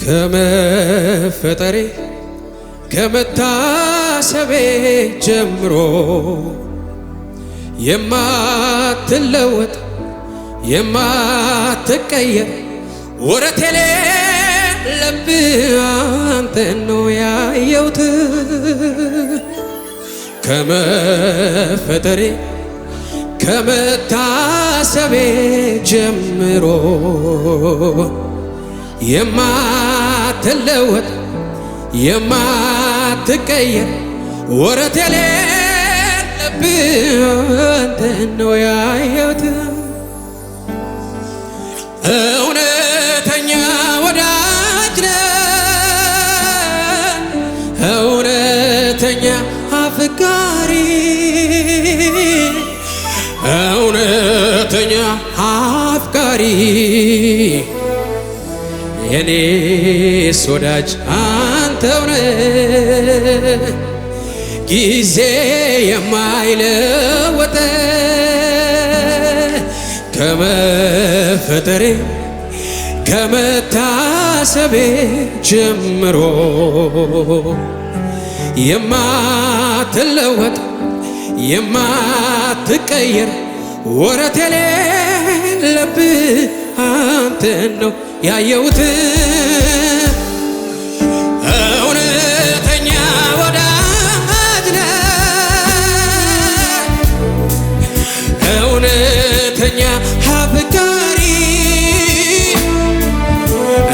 ከመፈጠሬ ከመታሰቤ ጀምሮ የማትለወጥ የማትቀየር ወረት የሌለብህ አንተን ነው ያየሁት። ከመፈጠሬ ከመታሰቤ ጀምሮ የማትለወጥ የማትቀየር ወረት የሌለብህ አንተን ነው ያየሁት። እውነተኛ ወዳጅ ነህ፣ እውነተኛ አፍቃሪ፣ እውነተኛ አፍቃሪ የኔስ ወዳጅ አንተው ነህ። ጊዜ የማይለወጥ ከመፈጠሬ ከመታሰቤ ጀምሮ የማትለወጥ የማትቀየር ወረት የሌለብህ አንተን ነው ያየሁት። እውነተኛ ወዳጅ ነህ፣ እውነተኛ አፍቃሪ፣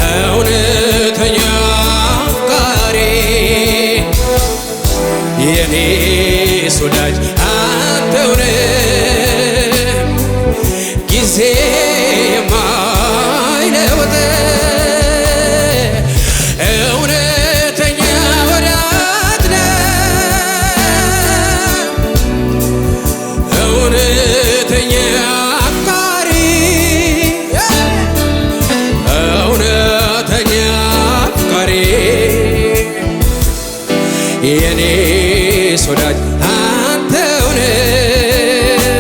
እውነተኛ አፍቃሪ የኔስ ወዳጅ አንተው ነህ። ጊዜ የማይለወጥ እውነተኛ ወዳጅ ነህ፣ እውነተኛ አፍቃሪ፣ እውነተኛ አፍቃሪ የኔስ ወዳጅ አንተው ነህ።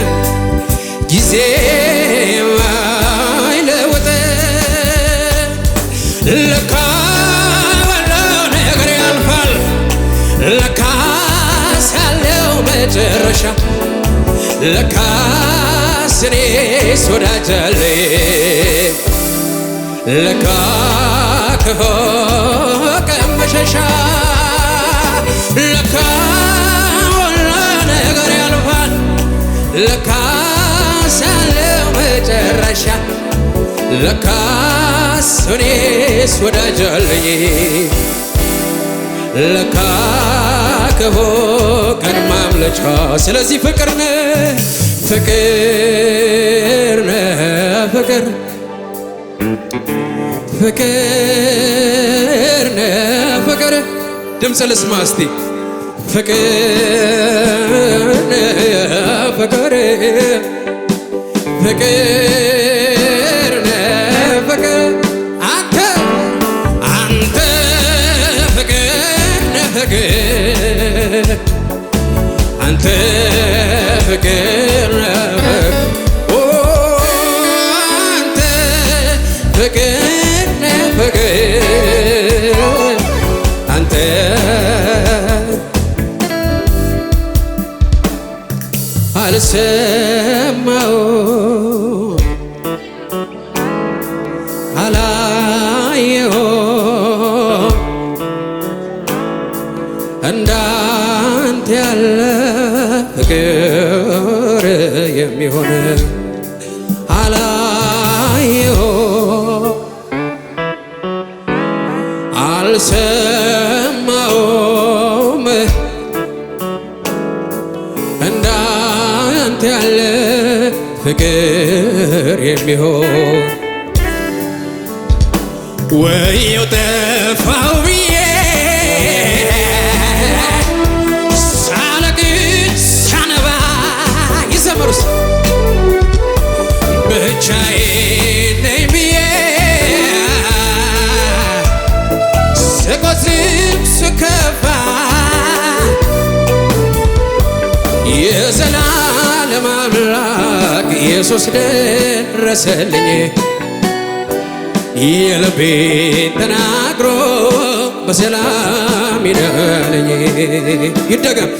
ጊዜ የማይለወጥ ለካ ሁሉ ነገር ያልፋል፣ ለካስ ያለው መጨረሻ፣ ለካስ እኔስ ወዳጅ አለኝ፣ ለካ ከሆነ መሸሻ፣ ለካ ሁሉ ነገር ያልፋል፣ ለካስ ያለው መጨረሻ፣ ለካስ እኔስ ወዳጅ አለኝ፣ ለካ ከሆነ ማምለጫ። ስለዚህ ፍቅር ነህ፣ ፍቅር ነህ፣ ፍቅር ፍቅር ነህ፣ ፍቅር ድምፅ ልስማ እስቲ። ፍቅር ነህ፣ ፍቅር ፍቅር ነህ፣ ፍቅር አንተ አንተ ፍቅር ነህ፣ ፍቅር አንተ ፍቅር ነህ፣ አንተ ፍቅር ነህ፣ ፍቅር አንተ አልሰማሁም አላየሁም እንዳንተ ያለ ፍቅር የሚሆን አላየሁም አልሰማሁም እንዳንተ ያለ ፍቅር የሚሆን ወየው ጠፋው ብዬ ሳለቅስ ሳነባ ይዘመሩስ ብቻዬን ነኝ ብዬ ስቆዝም ስከፋ የዘላለም አምላክ ኢየሱስ ደረሰልኝ የልቤን ተናግሮ በሰላም ይዳነኝ። ይደገም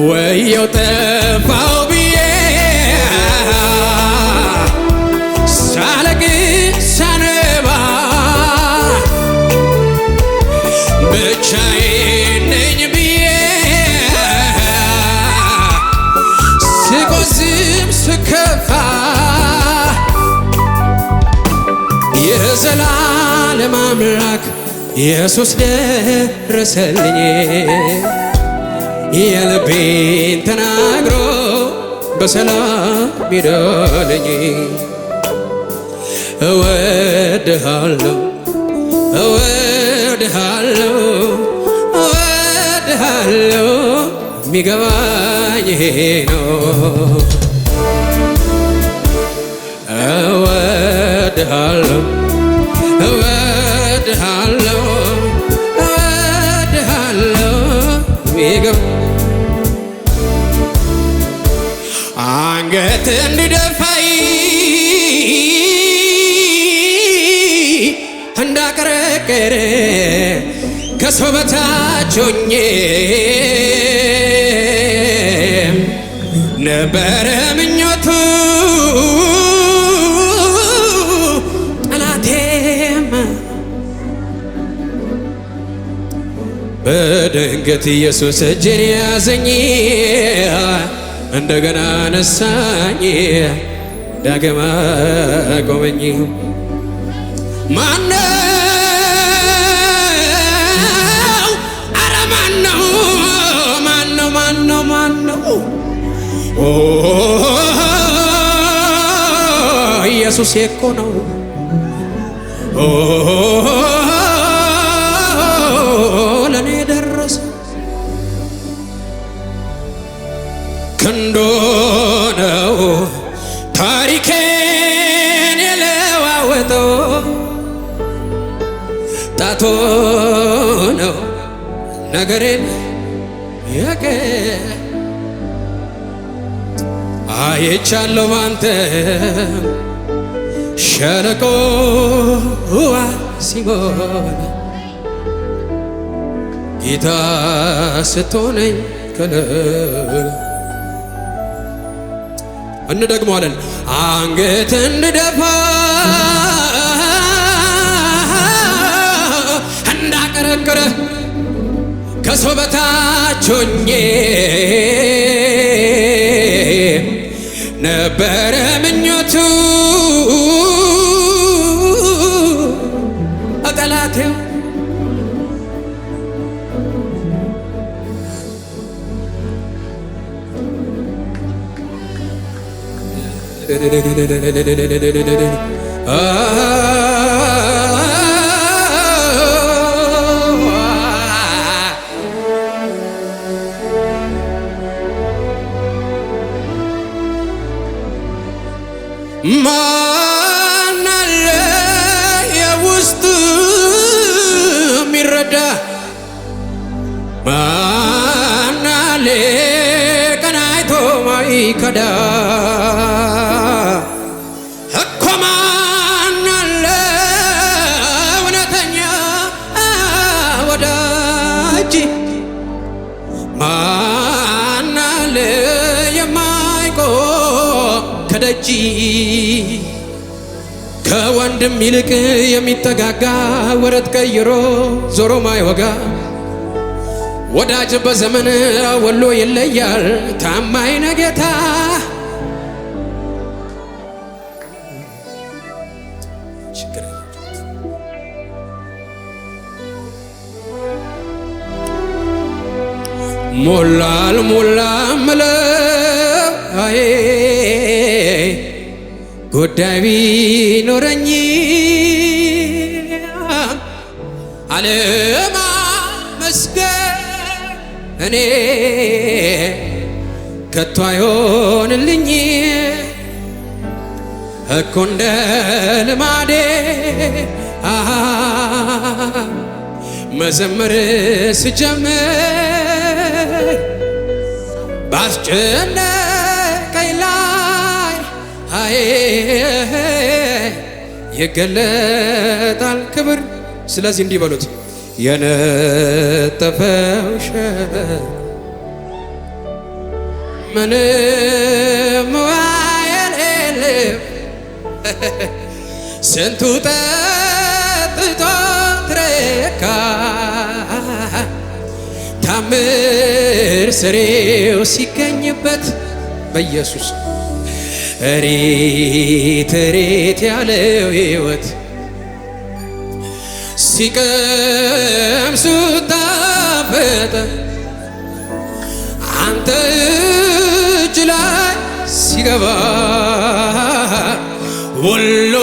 ወየው ጠፋው ብዬ ሳለቅስ ሳነባ ብቻዬን ነኝ ብዬ ስቆዝም ስከፋ የዘላለም አምላክ ኢየሱስ ደረሰልኝ። የልቤን ተናግሮ በሰላም ይዳነኝ። እወድሃለሁ እወድሃለሁ እወድሃለሁ የሚገባኝ ይሄ ነው። እወድሃለሁ እወድሃለሁ እወድሃለሁ የሚገባኝ አንገት እንድደፋይ እንዳቀረቀረ ከሰው በታች ሆኜ ነበረ ምኞቱ ጠላቴም በድንገት ኢየሱስ እጄን ያዘኝ እንደገና ነሳኝ ዳግም አቆመኝ። ማነው? ኧረ ማነው? ማነው? ማነው? ማነው? ኢየሱስ እኮ ነው። ለኔ ደረሰ ክንዶ ነው ታሪኬን የለዋወጠው ጣቶ ነው ነገሬን የቀ አይቻለሁ ባንተ ሸለቆ ሲሞላ ጌታ ስትሆነኝ ከለላ እንደግመዋለን። አንገት እንድደፋ እንዳቀረቀረ ከሰው በታች ሆኜ ነበረ ምኞቱ ጠላቴው ማን አለ የውስጥ የሚረዳ? ማን አለ ቀናይቶ ማይከዳ? እኮ ማን አለ እውነተኛ ወዳጅ? ማን አለ የማይቆም ከደጅ? ከወንድም ይልቅ የሚጠጋጋ ወረት ቀይሮ ዞሮ ማይወጋ ወዳጅ በዘመን ወሎ ይለያል። ታማኝ ነህ ጌታ ሞላ አልሞላ ምለው አዬ ጉዳይ ቢኖረኝ ዓለም መስገን እኔ ከቶ አይሆንልኝ እኮ እንደ ልማዴ መዘመር ስጀምር ባስጨነቀኝ ላይ አይ ይገለጣል ክብር። ስለዚህ እንዲህ በሉት የነጠፈው ሸለቆ ምንም ውሃ የሌለው ስንቱ ጠጥቶ ትረካ ታምር ስሬው ሲገኝበት በኢየሱስ እሬት እሬት ያለው ሕይወት ሲቀምሱት ጣፈጠ አንተ እጅ ላይ ሲገባ ሁሉ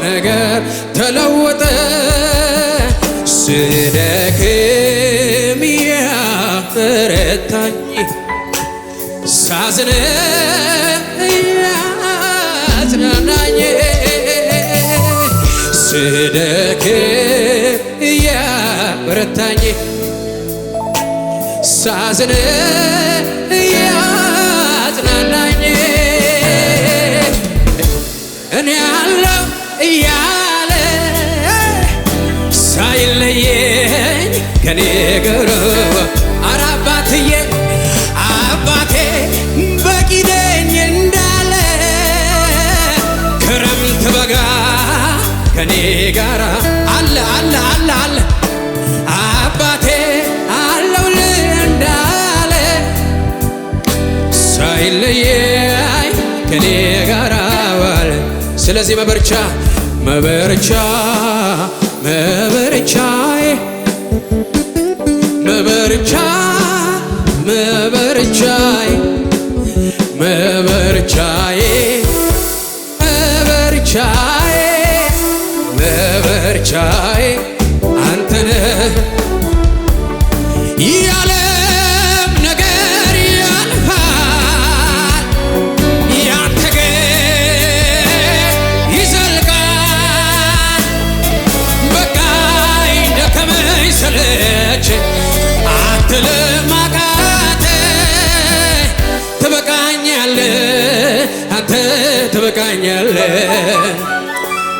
ነገር ተለወጠ። ስደክም ያበረታኝ ሳዝን ያጽናናኝ ስደክም ያበረታኝ ሳዝን ያጽናናኝ እኔ ያለው እያለ ሳይለየኝ ከኔ ጋር ኧረ አባትዬ አባቴ በቂ ነኝ እንዳለ ክረምት በጋ ከኔ ጋር አለ አለ አለ አለ አባቴ አለውልህ እንዳለ ሳይለየኝ ከኔ ጋር ዋለ። ስለዚህ መበርቻ መበርቻ መበርቻዬ መበርቻ መበርቻዬ መበርቻዬ መበርቻዬ መበርቻዬ አንተ ነህ። የዓለም ነገር ያልፋል ያንተ ግን ይዘልቃል። በቃኝ ደከመኝ ሰለቸኝ አትልም አቃተኝ ትበቃኛለህ አንተ ትበቃኛለህ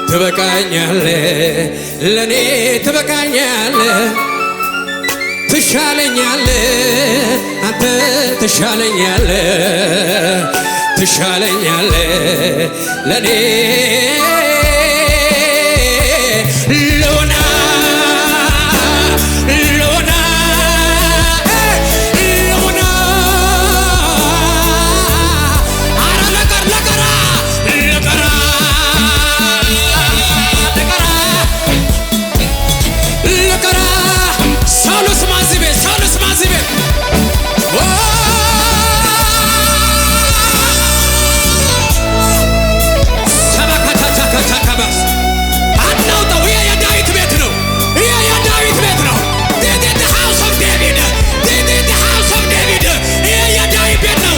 ትበቃኛለህ ለኔ ትበቃኛለህ ትሻለኛለህ አንተ ትሻለኛለህ ትሻለኛለህ ለኔ ሎና ሎና ሎና አረ ለቀራ ለቀራ ለቀራ ለቀራ ሳሉስ ማዝቤ ሳሉስ ማዝቤ ሰባካታካታካባስ አናውጣው። ይሄ የዳዊት ቤት ነው። ይሄ የዳዊት ቤት ነው። this is the house of David. this is the house of David. ይሄ የዳዊት ቤት ነው።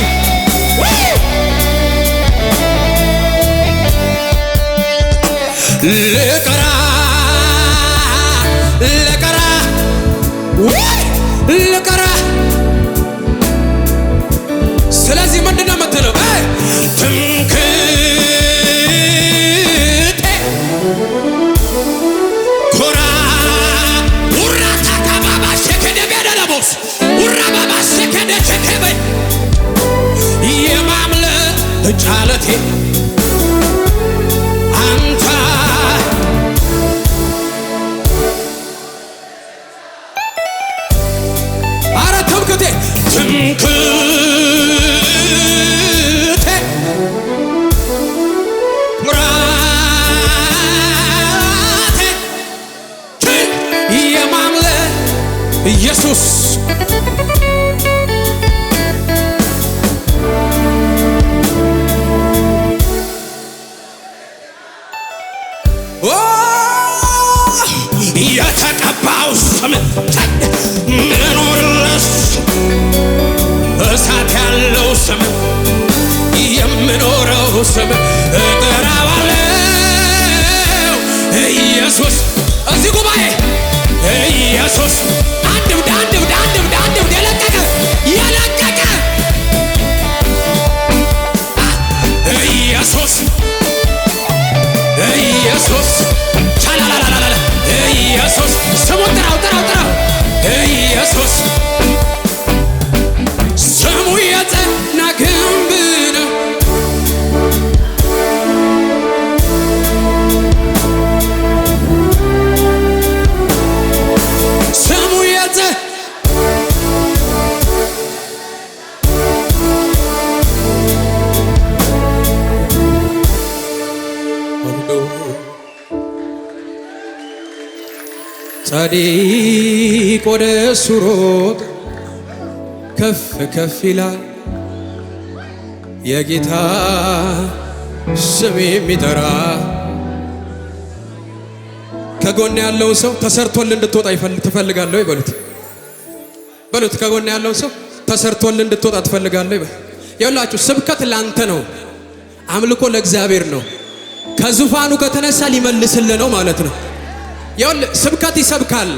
ልቀራ ልቀራ ልቀራ። ስለዚህ ምንድነው የምትለው? ትምክህቴ ኮራ ውራ ታካባባ ሸከደ ቤደለቦስ ውራ ባባ ሸከደ ቸከበይ የማምለጥ ጫለቴ አንተ አረ ትምክህቴ ትምክህቴ ኩራቴ የማምለክ ኢየሱስ የተቀባው ስም ምኖርለስ እሳት ያለው ስም የምኖረው ስም እጠራዋለሁ ኢየሱስ። እዚህ ጉባኤ ኢየሱስ አንድ የለቀቀ የለቀቀ ኢየሱስ ጻድቅ ወደ እሱ ሮጥ ከፍ ከፍ ይላል። የጌታ ስም የሚጠራ ከጎን ያለው ሰው ተሰርቶልህ እንድትወጣ ትፈልጋለህ ይበሉት። በሉት ከጎን ያለው ሰው ተሰርቶልህ እንድትወጣ ትፈልጋለህ ይበል። ይኸውላችሁ ስብከት ላንተ ነው፣ አምልኮ ለእግዚአብሔር ነው። ከዙፋኑ ከተነሳ ሊመልስልህ ነው ማለት ነው። ይኸውልህ ስብከት ይሰብካል፣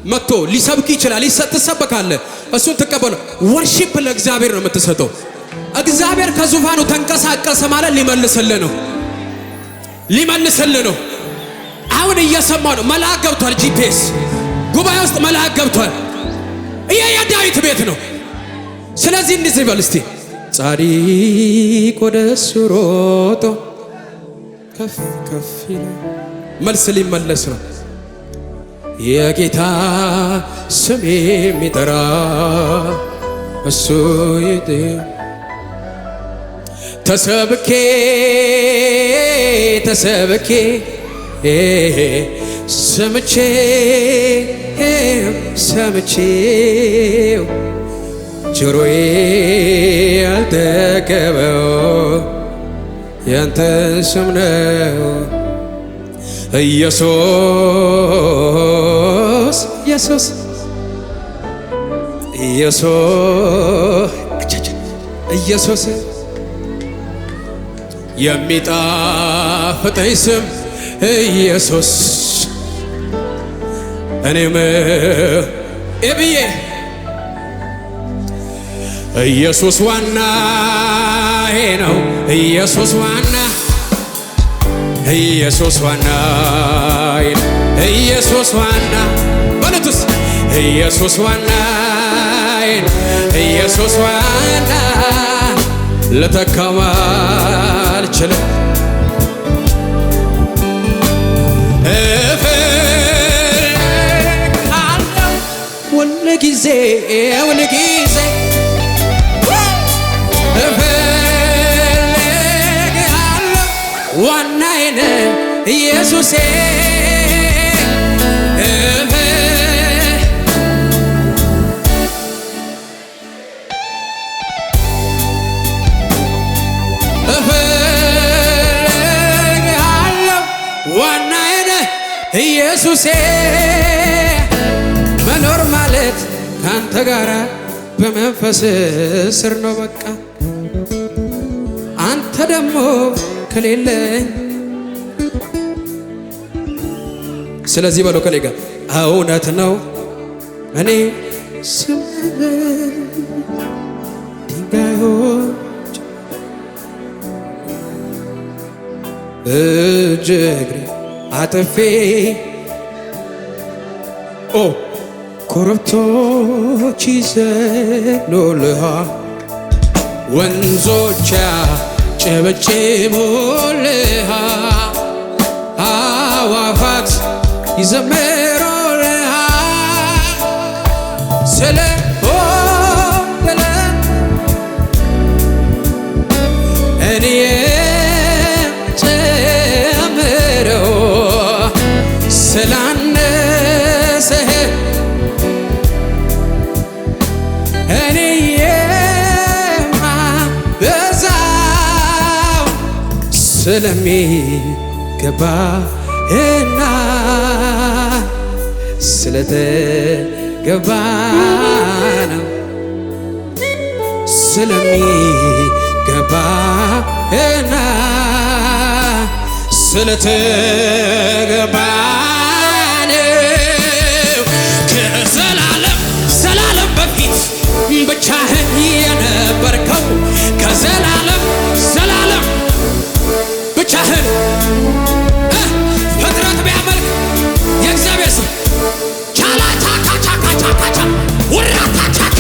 መጥቶ ሊሰብክ ይችላል። ትሰበካለህ፣ እሱን ትቀበለው። ወርሺፕ ለእግዚአብሔር ነው የምትሰጠው። እግዚአብሔር ከዙፋኑ ተንቀሳቀሰ ማለት ሊመልስልህ ነው፣ ሊመልስልህ ነው። አሁን እየሰማው ነው። መልአክ ገብቷል። ጂፒኤስ ጉባኤ ውስጥ መልአክ ገብቷል። ይሄ የዳዊት ቤት ነው። ስለዚህ እንዲህ ይበል እስቲ ጻድቅ ወደ እሱ ሮጦ ከፍ ከፍ ይላል። መልስ ሊመለስ ነው። የጌታ ስም የሚጠራ እሱ ተሰብኬ ተሰብኬ ሰምቼ ሰምቼው ጆሮዬ ያልጠገበው ያንተን ስም ነው ኢየሱስ ኢየሱስ ኢየሱስ ኢየሱስ የሚጣፍጠኝ ስም ኢየሱስ እኔም እብዬ ኢየሱስ ዋናዬ ነው ኢየሱስ ዋና ኢየሱስ ዋናዬ ነው ኢየሱስ ዋና በሉትስ ኢየሱስ ዋናዬ ነው ኢየሱስ ዋና ልተካው አልችልም ሁልጊዜ ሁልጊዜ እፈልግሃለሁ ዋናዬ ነህ ኢየሱሴ እፈልግሃለሁ ዋናዬ ነህ ኢየሱሴ መኖር ማለት ካንተ ጋራ በመንፈስ ስር ነው በቃ አንተ ደግሞ ከሌለኝ ስለዚህ በለው ከኔ ጋር እውነት ነው እኔ ስምህ ድንጋዮች እጅግሬ አጥፌ ኮረብቶች ይዘሉልሃል ወንዞች ያጨበጭቡልሃል አዕዋፋት ይዘምሩልሃል ስለሆነ እኔ የምጨምረው ስላነሰህ እኔ የማበዛው ስለሚገባህና ስለተገባ ነው ስለሚገባህና ስለተገባ ከዘላለም በፊት ብቻህን የነበርከው ከዘላለም ብቻህን ፍጥረት ቢያመልክ የእግዚአብሔር ስም ቻላቻካቻካቻካቻ ውራታቻከ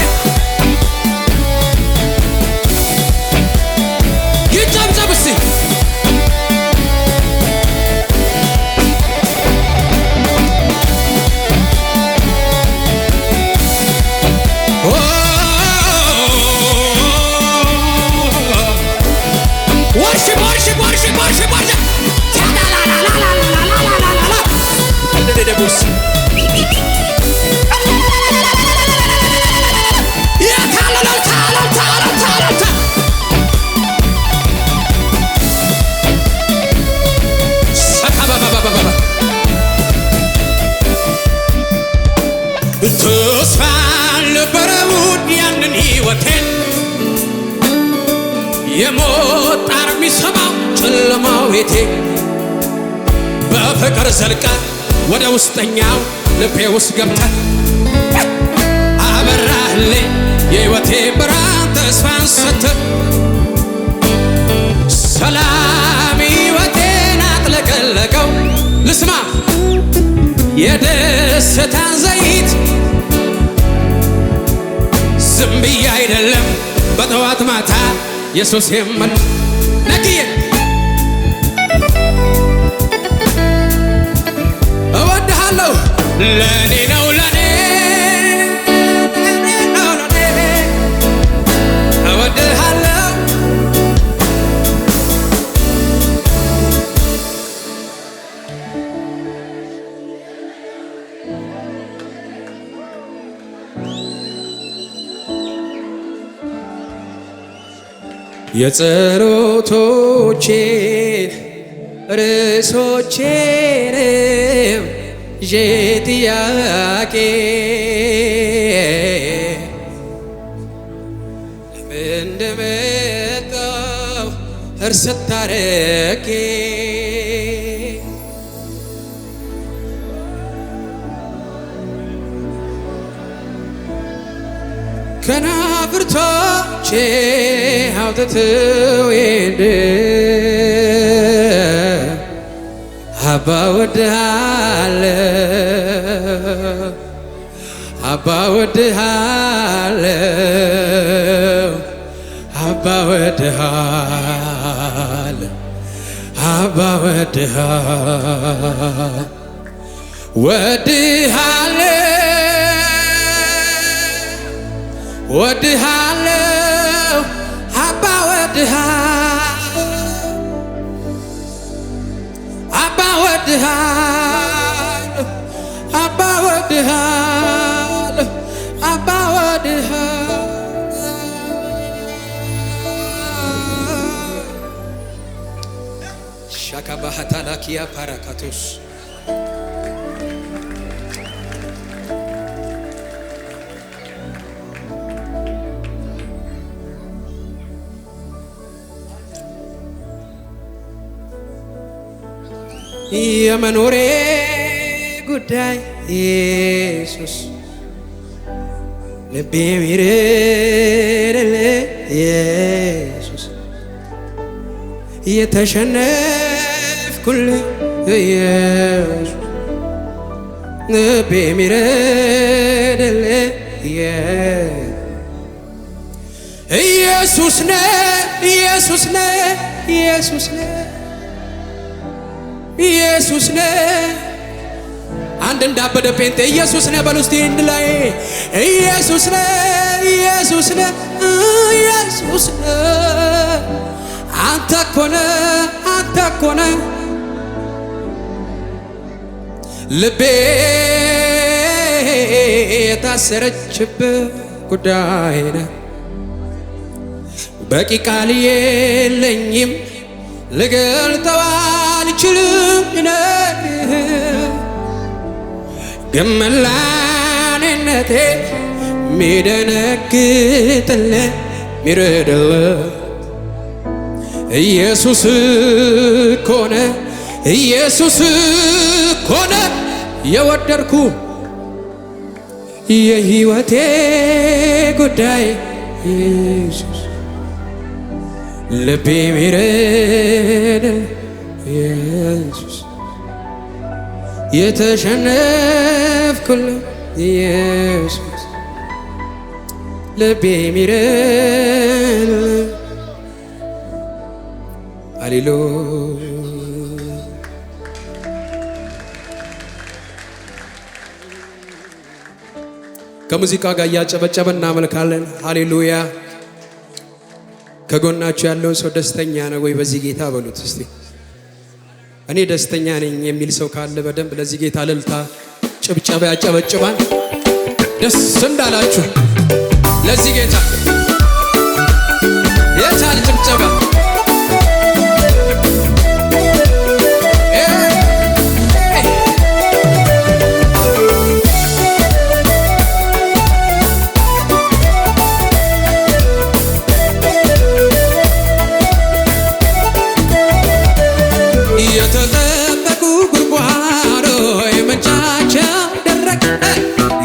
ይጨብጨብ እስቲ worship አሁን ያንን ሕይወቴን የሞት ጣር የሚሰማው ጨለማው ቤቴ በፍቅር ዘልቀ ወደ ውስጠኛው ልቤ ውስጥ ገብተ አበራህልኝ የሕይወቴ ብርሃን ተስፋን ሰተ ሰላም ሕይወቴን አጥለቀለቀው ልስማ የደስታን ዘይት ዝም ብዬ አይደለም በጠዋት ማታ ኢየሱስ የመል ነግዬ እወድሃለሁ ለኔ ነው ለኔ ነው ለኔ እወድሃለሁ የጸሎቶቼን ርዕሶቼንም ይዤ ጥያቄ እንደመጣው እርሰት አድርጌ ከናፍርቶቼ አውጥተው ሄደ አባ ወድሃለሁ አባ ወድሃለሁ አባ ወድሃለሁ አባ ወድሃለሁ ወድሃለሁ አባ ወድሃለሁ አባ ወድሃለሁ አባ ወድሃለሁ አባ ወድሃለሁ ሻካባሃታላኪያ ፓራካቶስ የመኖሬ ጉዳይ ኢየሱስ ልቤ ሚረድልህ ኢየሱስ የተሸነፍኩልህ ኢየሱስ ልቤ ሚረድልህ ኢየሱስ ነህ ኢየሱስ ነህ ኢየሱስ ነህ ኢየሱስ ነህ አንድ እንዳበደ ጴንጤ ኢየሱስ ነህ በሉ እስቲ እንድ ላይ ኢየሱስ ነህ ኢየሱስ ነህ ኢየሱስ ነህ አንተ እኮ ነህ ልቤ የታሰረችብህ ጉዳይ ነህ በቂ ቃል የለኝም ልገልጠው አልችልም ግን መላኔነቴ ሚደነግጥልህ ሚረድልህ ኢየሱስ እኮ ነህ ኢየሱስ እኮ ነህ የወደድኩ የሕይወቴ ጉዳይ ኢየሱስ ልቤ ሚረድልህ ኢየሱስ የተሸነፍኩልህ ኢየሱስ ልቤ ሚረድልህ ሃሌሉያ ከሙዚቃ ጋር እያጨበጨበ እናመልካለን። ሃሌሉያ ከጎናችሁ ያለውን ሰው ደስተኛ ነው ወይ በዚህ ጌታ በሉት እስቲ። እኔ ደስተኛ ነኝ የሚል ሰው ካለ በደንብ ለዚህ ጌታ እልልታ ጭብጨባ ያጨበጭባል። ደስ እንዳላችሁ ለዚህ ጌታ የታል ጭብጨባ?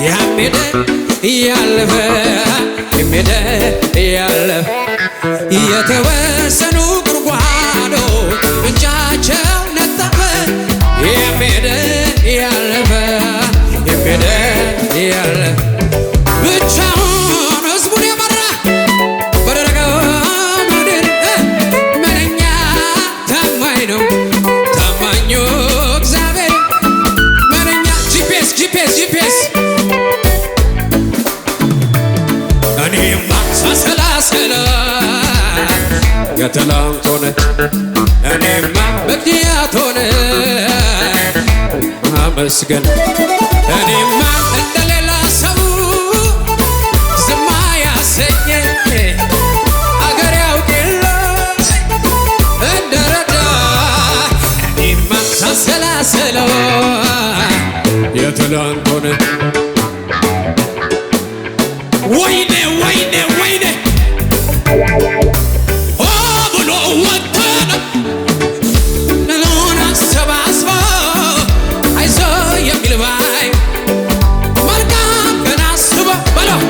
ያሜደ ያለፈ ያሜደ ያለፈ የተወሰኑ ጉድጓዶች ምንጫቸው ነጠፈ። ያሜደ ያለፈ ያሜደ ያለፈ ብቻውን ሕዝቡን የመራ በደረቀው ምድር ምንኛ ታማኝ ነው ታማኙ እግዚአብሔር ምንኛ ጂፒኤስ እኔማ ሳሰላስላ የትላንት ሆነ እኔማ ምክንያት ሆነ ማመስገን እኔማ እንደሌላ ሰው ዝም ያሰኘኝ አገር ያውቅላ እንደረዳ እኔማ ሳሰላስለው የትላንት ሆነ ወይኔ ወይኔ ወይኔ ኦ ብሎ ወጥተን ለሎና አሰባስቦ አይዞ የሚል ባይ መልካም ገና አስቦ በለው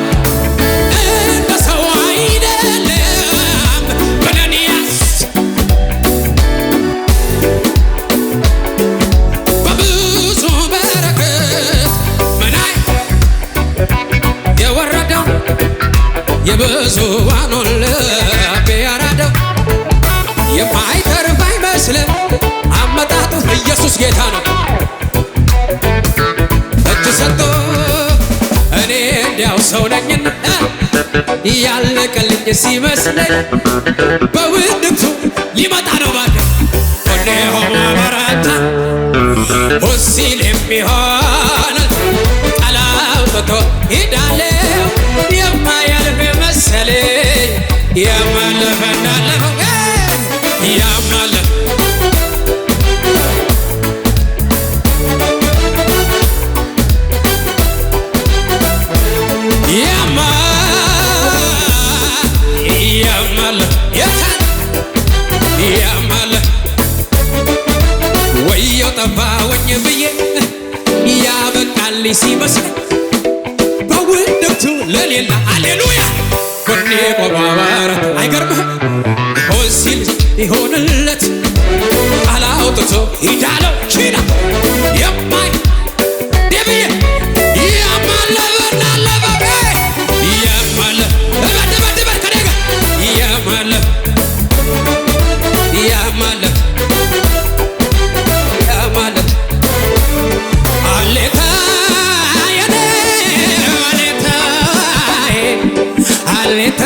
እንደ ሰው አይደለም በደንያስ በብዙ በረከት ምናይ የወረደው የብዙዋኑን ልብ ያራደው የማይተርፍ አይመስልም አመጣጡ ኢየሱስ ጌታ ነው። እጅ ሰጥቶ እኔ እንዲያው ሰው ነኝና ያለቀልኝ ሲመስለኝ በውድቅቱ ሊመጣ ነው ባክህ ሁሌ ሆኖ በረታ ሁሲል የሚሆን ጠላውጥቶ ሂዳለው የማያልፍ መሰለኝ ያማለፈ እንዳለፈው ያማለፈ ወየው ጠፋሁኝ ብዬ ያበቃልኝ ሲመስለኝ በውድቅቱ ለሌላ አሌሉያ ጎኔ ቆሞ በረታ አይገርምህም ሆን ሲል ይሆንለት ቃል አውጥቶ ሂዳለው ኪዳ የማይ ደብዬ ያማለፈ እንዳለፈ ያማለፈ እበድበድበድ ከኔ ጋር ያማለፈ ያማለፈ ያማለፈ አሌታ የኔ አሌታ አሌታ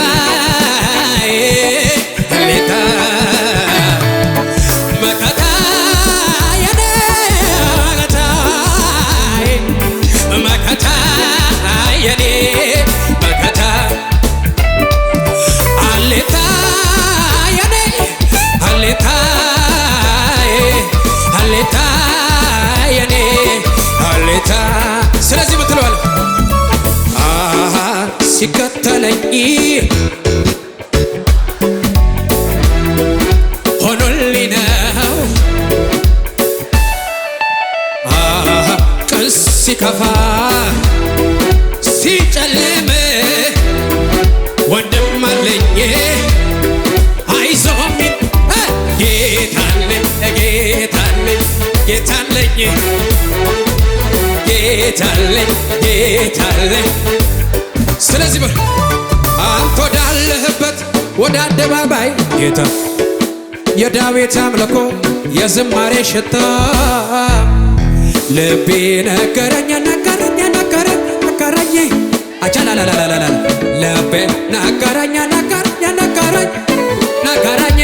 መከታ የኔ መከታ የኔ መከታ አሌታ የኔ አሌታ አሌታ የኔ አሌታ ስለዚህ ምትለዋል ሲከተለኝ ሆኖልኝ ነው ቀን ሲከፋ ሲጨልም ወንድም አለኝ አይዞህ የሚል ጌታለኝ ጌታለኝ ጌታለኝ ጌታለኝ ጌታለኝ ስለዚህ በል አንተ ወዳለህበት ወደ አደባባይ ጌታ የዳዊት አምልኮ የዝማሬ ሽታ ልቤ ነገረኝ ነገረኝ ነገረኝ ነገረኝ አቻላላላላላ ልቤ ነገረኝ ነገረኝ ነገረኝ ነገረኝ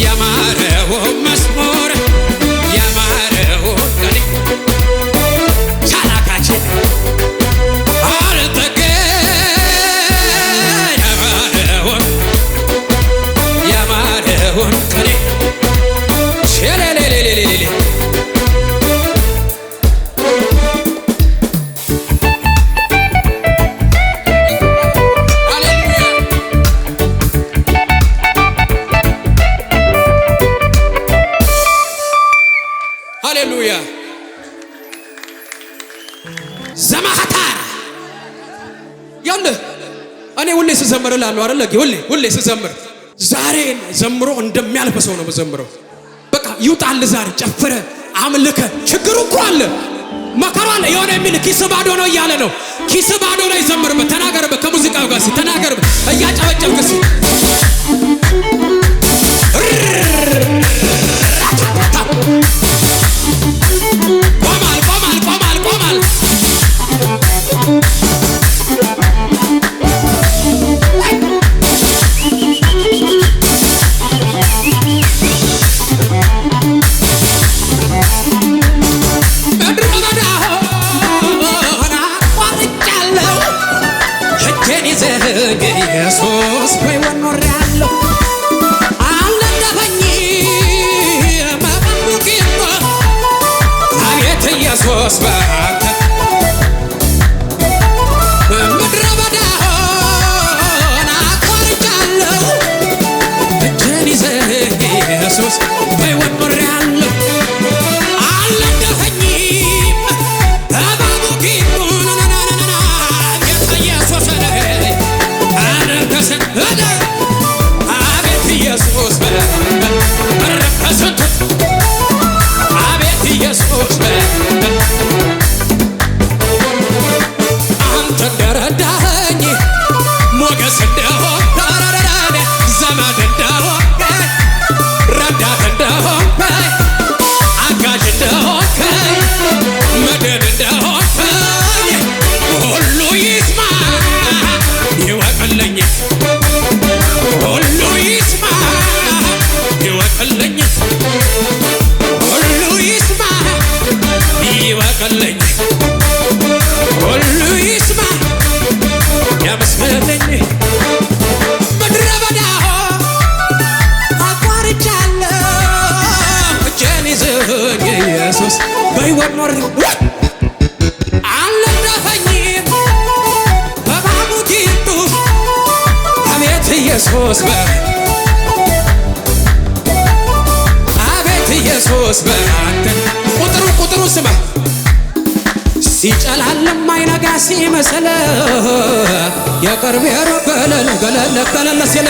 ያማረው መዝሙር ያማረው ቀኔ ቻላካችን ያማረውን ቀኔ ሸለለለለለለ ዘማሃታ ያለ እኔ ሁሌ ስዘምር እላለሁ አይደል? ሁሌ ስዘምር ዛሬ ዘምሮ እንደሚያልፍ ሰው ነው መዘምረው። በቃ ይውጣል ዛሬ ጨፍረ አምልከ። ችግሩ እኮ አለ መከራ አለ የሆነ የሚል ኪስ ባዶ ነው እያለ ነው። ኪስ ባዶ ላይ ዘምርበት፣ ተናገርበት፣ ከሙዚቃው ጋር ተናገርበት፣ እያጨበጨብክ ቆማል ኢየሱስ በሕይወት ኖሬአለሁ አልነደፈኝ መባሙቂም አቤት ኢየሱስ ባንተ በምድረ በዳ አቋርጫለሁ እጄን ይዘህ ኢየሱስ በሕይወት ኖሬአለሁ አልነደፈኝም መባሙቂም አቤት ኢየሱስ አቤት ኢየሱስ አንተ እንደረዳኸኝ ሞገስ እንደሆንክ ዘመድ እንደሆንክ ረዳት እንደሆንክ አጋዥ እንደሆንክ መድን እንደሆንክ ሁሉ ይስማ ይወቅልኝ ሁሉ ይስማ ይወቅልኝ ሁሉ ይስማ ይወቅልኝ ሁሉ ይስማ ያመስግንልኝ ምድረ በዳ አቋርጫለሁ እጄን ይዘኝ ኢየሱስ በሕይወት ኖሬ አልነደፈኝም በባሙቲቱ አቤት ኢየሱስ አቤት ኢየሱስ በአንተ ቁጥሩ ስማ ሲጨላልም አይነጋ ሲመስል የቅርብ የሩቅ ገለል ሲል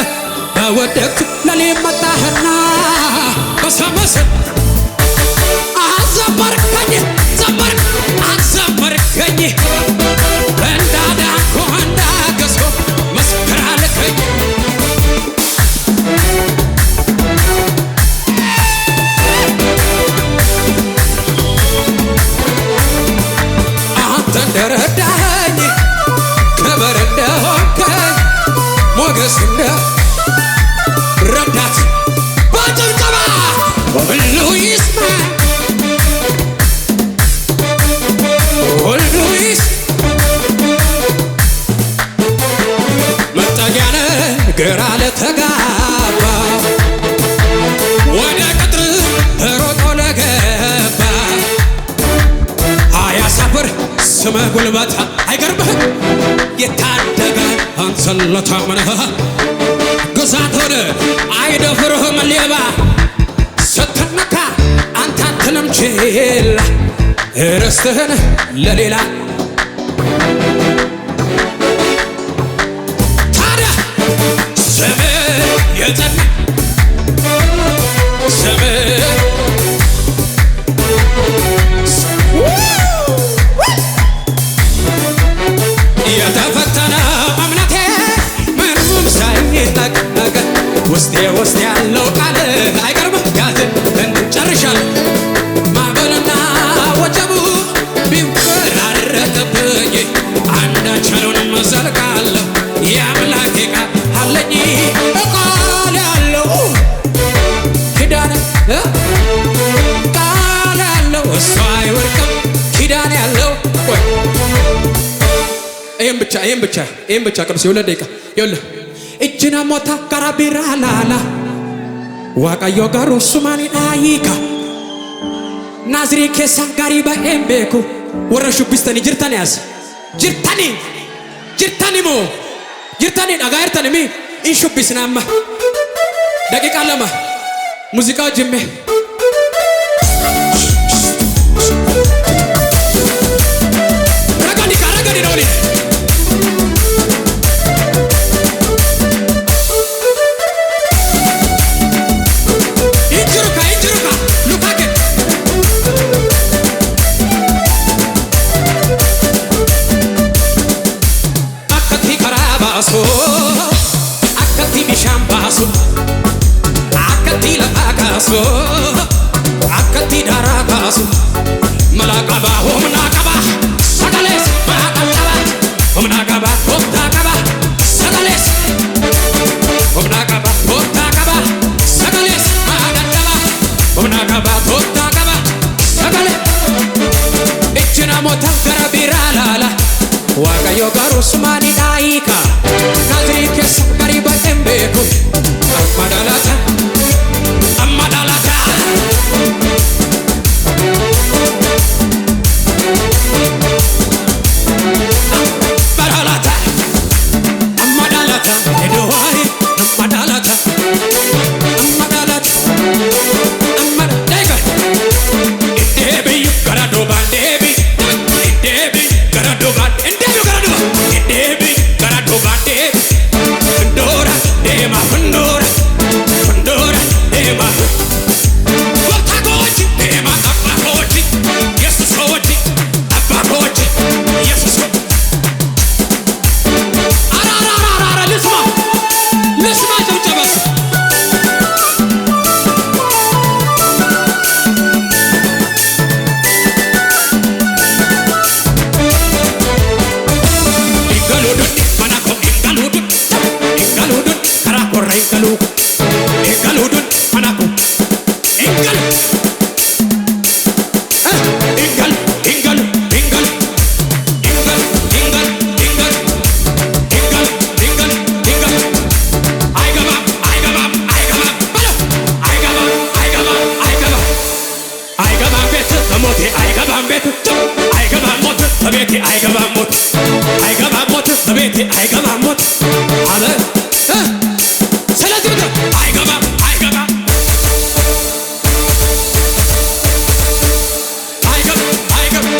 በወደቅት ለሊት መጣህና በሰመስል አዘመርከኝ እንዳዳንኩ እንዳገዝኩ መስክር አልከኝ አንተ እንደረዳኸኝ ክብር እንደሆንከኝ ሞገስ ረዳት በጭብጨባ ሁሉ ይስማ ሁሉ መጠጊያ ነህ ግራ ለተጋባ ወደ ቅጥር ሮጦ ለገባ አያሳፍር ስምህ ጉልበት አይገርምህም የታደጋል አንተን ለታመነ ግዛት ሆነ አይደፍርህም ሌባ ስትነካ አንተ አትልም ችላ ርስትህን ለሌላ ታዲያ ስምህ የጸና ስምህ የተፈተነ እምነቴ ምንም ሳይነቀነቅ ውስጤ ያለው ቃል አይቀርም ያዝን እንጨርሻለን ማዕበልና ወጀቡ ቢፈራረቅብኝ አንዳች አልሆንም እዘልቃለሁ የአምላኬ ቃል አለኝ ቃል ያለው ኪዳን ቃል ያለው እሱ አይወድቅም ኪዳን ያለው ይህም ብቻ ቅዱስ የሁለት ደቂቃ ይኸውልህ እጅና ሞታ ካራቢራ ላላ ዋቃዮ ጋሩ ሱማኒ አይካ ናዝሪ ኬሳ ጋሪ በኤምቤኩ ወረ ሹቢስተኒ ጅርተኒ ያስ ጅርተኒ ሞ ጅርተኒ አጋርተኒ ሚ ኢንሹቢስናማ ደቂቃ ለማ ሙዚቃው ጅሜ ካሶ አከቲ ቢሻም ባሶ አከቲ ለካካሶ አከቲ ዳራ ካሶ መላቀባ ሆምናቀባ ሰገሌስ ማቀባ ሆምናቀባ ሆታቀባ ሰገሌስ ሆምናቀባ ሆታቀባ ሰገሌስ ማቀባ ሆምናቀባ ሆታቀባ ሰገሌ እችና ሞታ ገረቢራ ላላ ዋቀዮ ጋሩስ ማኒ ዳይካ ናዝሪ ኬስ ገሪባ ኤምቤኩ አማዳላታ አማዳላታ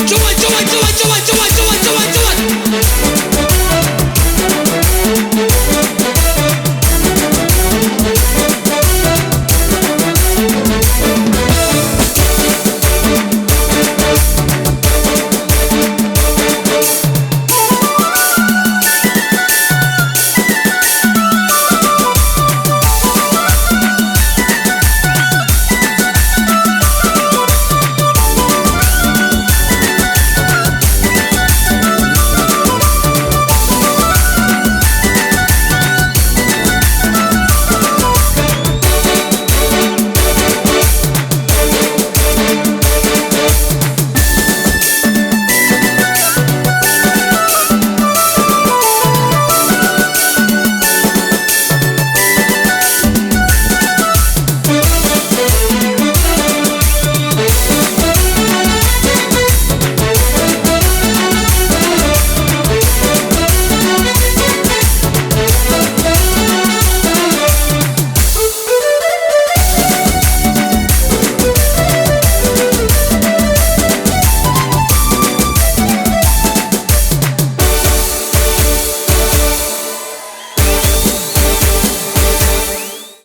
Joy, joy, joy, joy, joy, joy.